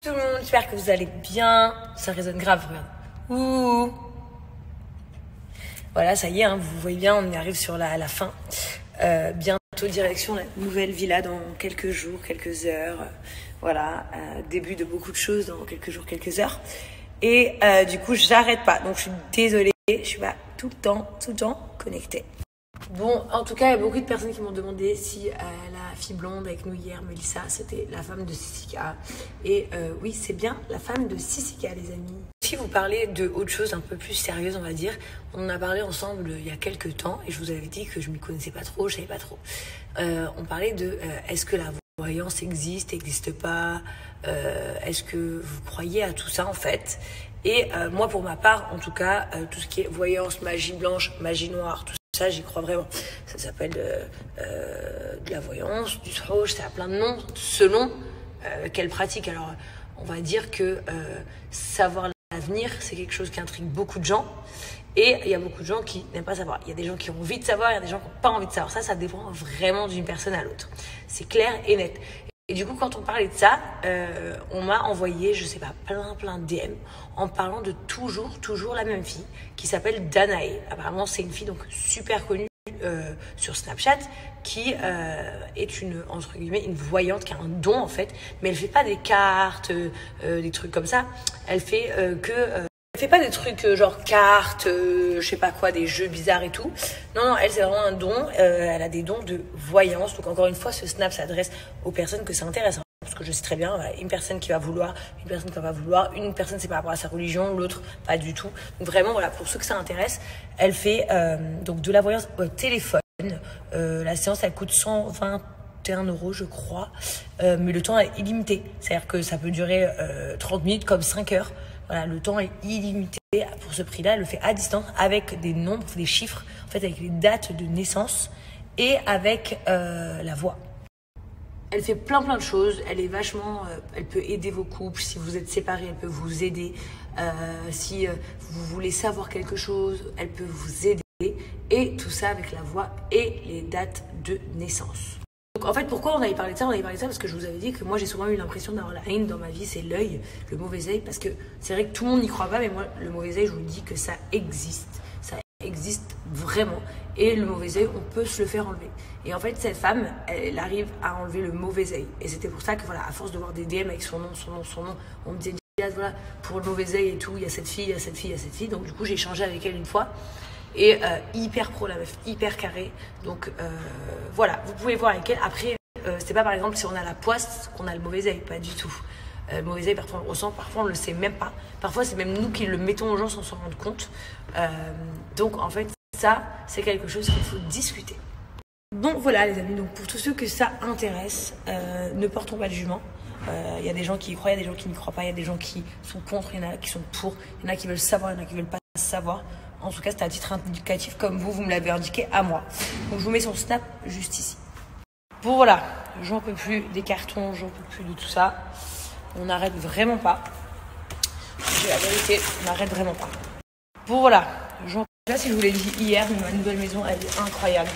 Tout le monde, j'espère que vous allez bien. Ça résonne grave, regarde. Ouh. Voilà, ça y est, hein, vous voyez bien, on y arrive sur la fin. Bientôt direction la nouvelle villa dans quelques jours, quelques heures. Voilà, début de beaucoup de choses dans quelques jours, quelques heures. Et du coup, j'arrête pas. Donc, je suis désolée, je suis pas tout le temps connectée. Bon, en tout cas, il y a beaucoup de personnes qui m'ont demandé si la fille blonde avec nous hier, Mélissa, c'était la femme de Sissika. Et oui, c'est bien la femme de Sissika, les amis. Si vous parlez de autre chose un peu plus sérieuse, on va dire, on en a parlé ensemble il y a quelques temps et je vous avais dit que je m'y connaissais pas trop, je savais pas trop. On parlait de est-ce que la voyance existe, n'existe pas, est-ce que vous croyez à tout ça en fait? Et moi, pour ma part, en tout cas, tout ce qui est voyance, magie blanche, magie noire, tout ça, j'y crois vraiment. Ça s'appelle de la voyance, du srouj, ça a plein de noms, selon quelle pratique. Alors, on va dire que savoir l'avenir, c'est quelque chose qui intrigue beaucoup de gens. Et il y a beaucoup de gens qui n'aiment pas savoir. Il y a des gens qui ont envie de savoir, il y a des gens qui n'ont pas envie de savoir. Ça dépend vraiment d'une personne à l'autre. C'est clair et net. Et du coup, quand on parlait de ça, on m'a envoyé, je sais pas, plein de DM en parlant de toujours la même fille qui s'appelle Danae. Apparemment, c'est une fille donc super connue sur Snapchat qui est entre guillemets, une voyante qui a un don en fait, mais elle fait pas des cartes, des trucs comme ça. Elle fait elle fait pas des trucs genre cartes, je sais pas quoi, des jeux bizarres et tout. Non, elle c'est vraiment un don. Elle a des dons de voyance. Donc encore une fois, ce snap s'adresse aux personnes que ça intéresse. Hein, parce que je sais très bien, voilà, une personne qui va vouloir, une personne qui va pas vouloir, une personne c'est par rapport à sa religion, l'autre pas du tout. Donc vraiment, voilà, pour ceux que ça intéresse, elle fait donc de la voyance au téléphone. La séance, elle coûte 121 € je crois, mais le temps est illimité. C'est-à-dire que ça peut durer 30 minutes comme 5 heures. Voilà, le temps est illimité pour ce prix-là. Elle le fait à distance avec des nombres, des chiffres, en fait avec les dates de naissance et avec la voix. Elle fait plein de choses. Elle est vachement, elle peut aider vos couples. Si vous êtes séparés, elle peut vous aider. Si vous voulez savoir quelque chose, elle peut vous aider. Et tout ça avec la voix et les dates de naissance. Donc en fait, pourquoi on avait parlé de ça? On avait parlé de ça parce que je vous avais dit que moi j'ai souvent eu l'impression d'avoir la haine dans ma vie, c'est l'œil, le mauvais œil, parce que c'est vrai que tout le monde n'y croit pas, mais moi le mauvais œil, je vous dis que ça existe vraiment, et le mauvais œil, on peut se le faire enlever. Et en fait, cette femme, elle arrive à enlever le mauvais œil, et c'était pour ça que voilà, à force de voir des DM avec son nom, on me disait voilà, pour le mauvais œil et tout, il y a cette fille, donc du coup j'ai échangé avec elle une fois. Et hyper pro la meuf, hyper carré. Donc voilà, vous pouvez voir avec elle. Après, c'est pas par exemple si on a la poisse qu'on a le mauvais œil, pas du tout. Le mauvais œil, parfois on le ressent, parfois on le sait même pas. Parfois c'est même nous qui le mettons aux gens sans s'en rendre compte. Donc en fait, ça, c'est quelque chose qu'il faut discuter. Donc voilà les amis, donc pour tous ceux que ça intéresse, ne portons pas de jugement. Il y a des gens qui y croient, il y a des gens qui n'y croient pas, il y a des gens qui sont contre, il y en a qui sont pour, il y en a qui veulent savoir, il y en a qui veulent pas savoir. En tout cas, c'est à titre indicatif comme vous me l'avez indiqué à moi. Donc, je vous mets son snap juste ici. Bon, voilà. J'en peux plus des cartons, j'en peux plus de tout ça. On n'arrête vraiment pas. J'ai la vérité, on n'arrête vraiment pas. Bon, voilà. J'en peux plus. Là, si je vous l'ai dit hier, ma nouvelle maison, elle est incroyable.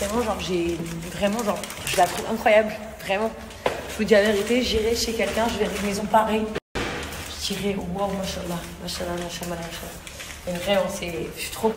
Vraiment, genre, je la trouve incroyable. Vraiment. Je vous dis la vérité, j'irai chez quelqu'un, je verrai une maison pareille. Je dirais, wow, machallah, machallah, machallah, machallah. Et vraiment, je suis trop